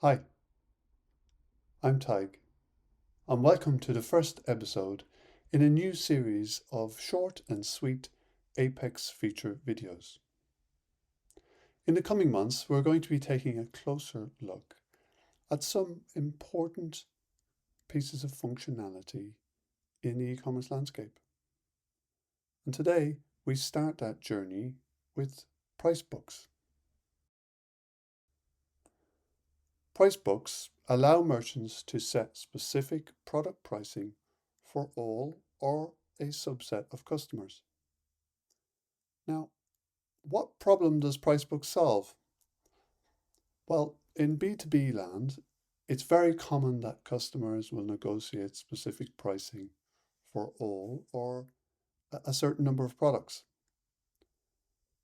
Hi, I'm Tadhg, and welcome to the first episode in a new series of short and sweet Apex feature videos. In the coming months, we're going to be taking a closer look at some important pieces of functionality in the e-commerce landscape. And today, we start that journey with price books. Price books allow merchants to set specific product pricing for all or a subset of customers. Now, what problem does Pricebook solve? Well, in B2B land, it's very common that customers will negotiate specific pricing for all or a certain number of products.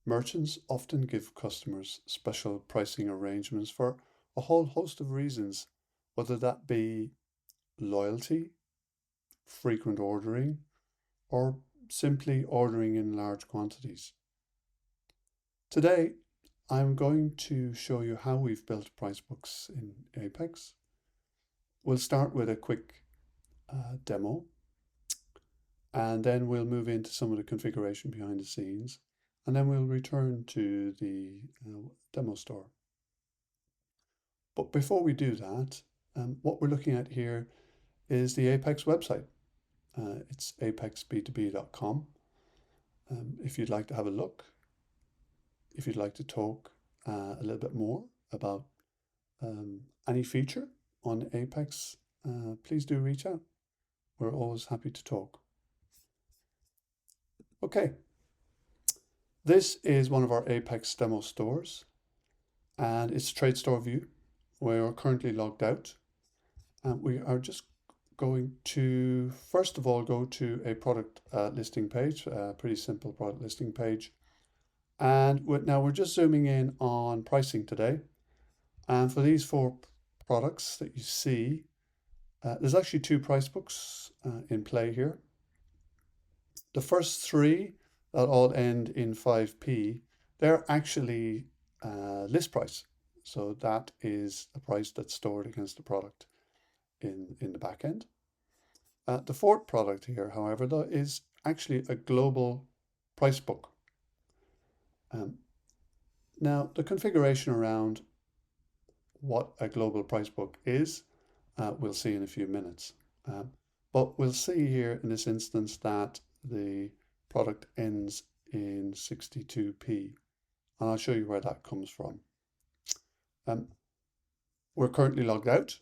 Merchants often give customers special pricing arrangements for a whole host of reasons, whether that be loyalty, frequent ordering, or simply ordering in large quantities. Today, I'm going to show you how we've built price books in Apex. We'll start with a quick demo, and then we'll move into some of the configuration behind the scenes, and then we'll return to the demo store. But before we do that, what we're looking at here is the Apex website. It's apexb2b.com. If you'd like to have a look, if you'd like to talk a little bit more about any feature on Apex, please do reach out. We're always happy to talk. Okay, this is one of our Apex demo stores, and it's a trade store view. We are currently logged out, and we are just going to, first of all, go to a product listing page, a pretty simple product listing page. And now we're just zooming in on pricing today. And for these four products that you see, there's actually two price books in play here. The first three that all end in 5p, they're actually list price. So that is a price that's stored against the product in the back end. The fourth product here, however, though, is actually a global price book. Now, the configuration around what a global price book is, we'll see in a few minutes. But we'll see here in this instance that the product ends in 62p, and I'll show you where that comes from. We're currently logged out,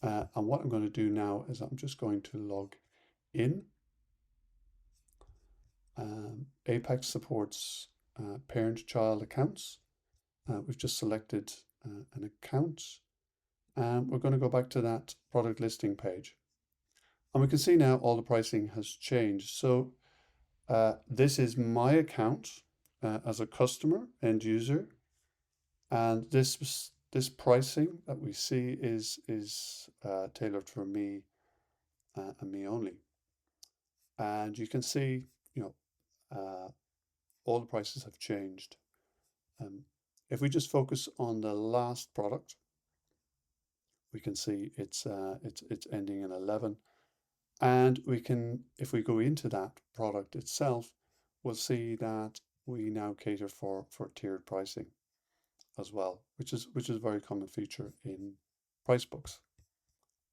and what I'm going to do now is I'm just going to log in. Apex supports parent-child accounts. We've just selected an account, and we're going to go back to that product listing page. And we can see now all the pricing has changed. So this is my account as a customer, end user, and this pricing that we see is tailored for me and me only. And you can see, all the prices have changed. If we just focus on the last product, we can see it's ending in 11. And we can, if we go into that product itself, we'll see that we now cater for tiered pricing as well, which is a very common feature in price books.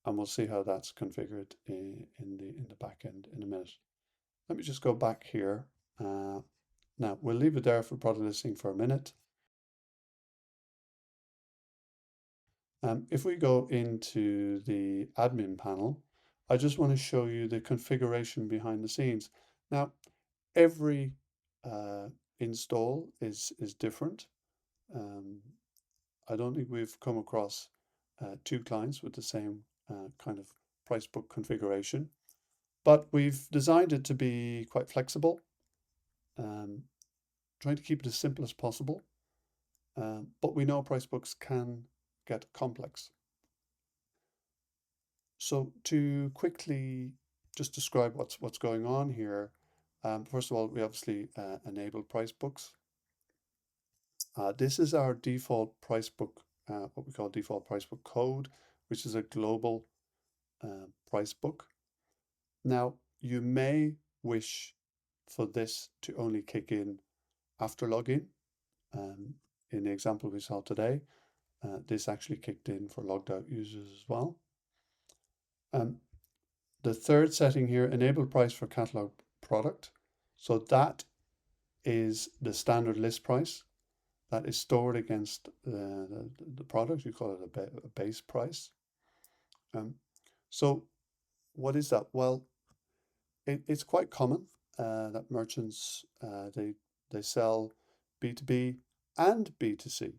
And we'll see how that's configured in the back end in a minute. Let me just go back here. Now we'll leave it there for product listing for a minute. If we go into the admin panel, I just want to show you the configuration behind the scenes. Now, every install is different. I don't think we've come across two clients with the same kind of price book configuration, but we've designed it to be quite flexible, trying to keep it as simple as possible. But we know price books can get complex. So to quickly just describe what's going on here, first of all, we obviously enable price books. This is our default price book what we call default price book code, which is a global price book. Now, you may wish for this to only kick in after login. In the example we saw today, this actually kicked in for logged out users as well. The third setting here, enable price for catalog product. So that is the standard list price that is stored against the product. You call it a base price. So what is that? Well, it's quite common that merchants they sell B2B and B2C.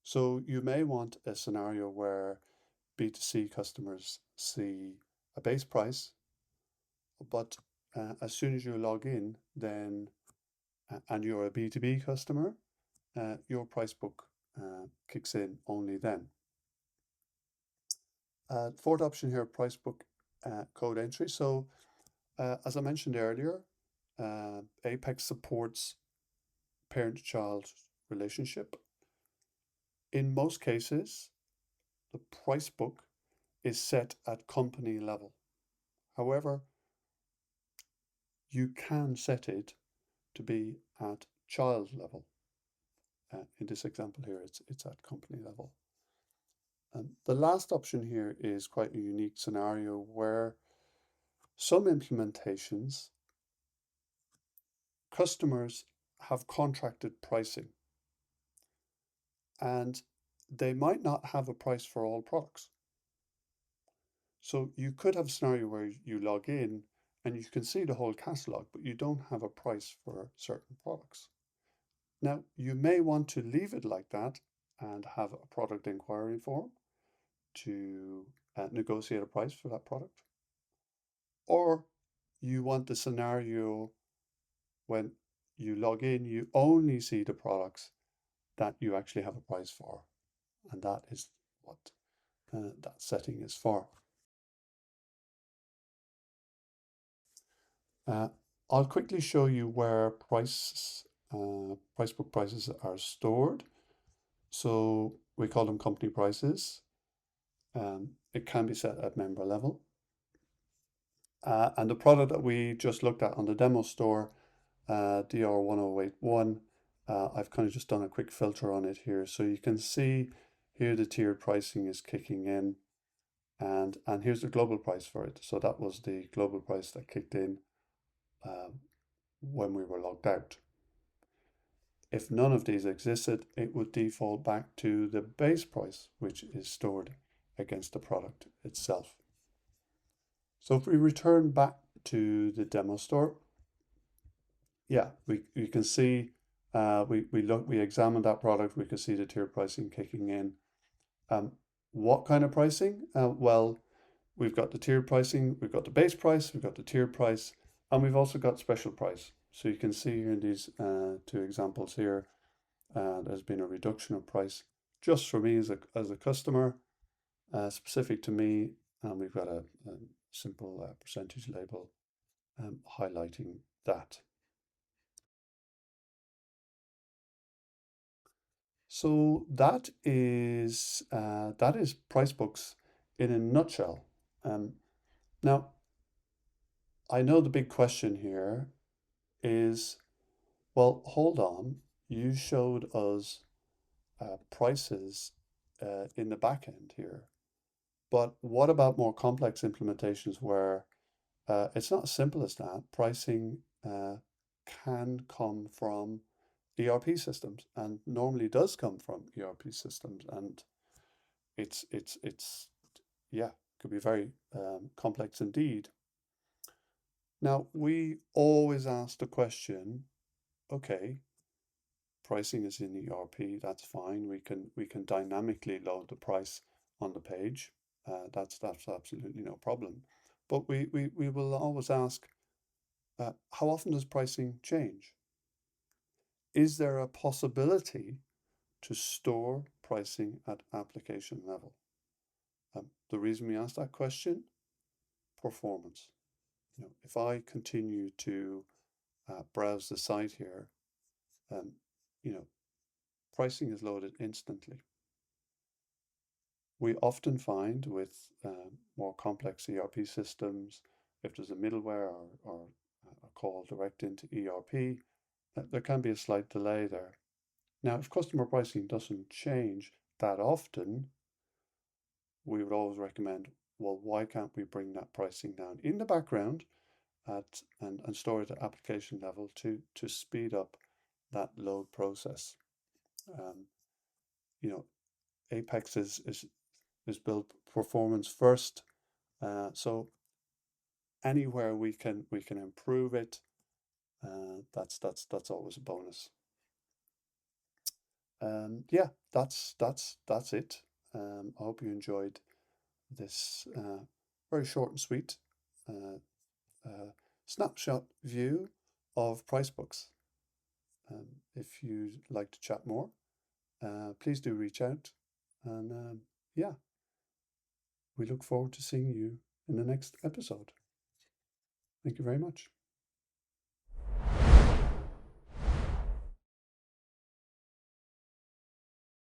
So you may want a scenario where B2C customers see a base price, but as soon as you log in, then and you're a B2B customer, your price book kicks in only then. Fourth option here, price book code entry. So as I mentioned earlier, Apex supports parent-child relationship. In most cases, the price book is set at company level. However, you can set it to be at child level. In this example here, it's at company level. The last option here is quite a unique scenario where some implementations, customers have contracted pricing and they might not have a price for all products. So you could have a scenario where you log in and you can see the whole catalog, but you don't have a price for certain products. Now, you may want to leave it like that and have a product inquiry form to negotiate a price for that product. Or you want the scenario when you log in, you only see the products that you actually have a price for. And that is what that setting is for. I'll quickly show you where price book prices are stored. So we call them company prices. It can be set at member level. And the product that we just looked at on the demo store, DR1081, I've kind of just done a quick filter on it here. So you can see here the tiered pricing is kicking in, and here's the global price for it. So that was the global price that kicked in when we were logged out. If none of these existed, it would default back to the base price, which is stored against the product itself. So if we return back to the demo store, yeah, we can see we examined that product. We can see the tiered pricing kicking in. What kind of pricing? Well, we've got the tiered pricing, we've got the base price, we've got the tiered price, and we've also got special price. So you can see here in these two examples here, there's been a reduction of price just for me as a customer, specific to me, and we've got a simple percentage label highlighting that. So that is price books in a nutshell. Now, I know the big question here is, well, hold on, you showed us prices in the back end here, but what about more complex implementations where it's not as simple as that? Pricing can come from ERP systems and normally does come from ERP systems, and it's yeah, could be very complex indeed. Now, we always ask the question, okay, pricing is in ERP, that's fine. We can dynamically load the price on the page. That's absolutely no problem. But we will always ask, how often does pricing change? Is there a possibility to store pricing at application level? The reason we ask that question, performance. If I continue to browse the site here, pricing is loaded instantly. We often find with more complex ERP systems, if there's a middleware or a call direct into ERP, that there can be a slight delay there. Now, if customer pricing doesn't change that often, we would always recommend, well, why can't we bring that pricing down in the background and store it at application level to speed up that load process? Um, you know, Apex is built performance first, so anywhere we can improve it, that's always a bonus. Yeah, that's it. I hope you enjoyed this very short and sweet uh, uh, snapshot view of price books. If you'd like to chat more, please do reach out. And yeah, we look forward to seeing you in the next episode. Thank you very much.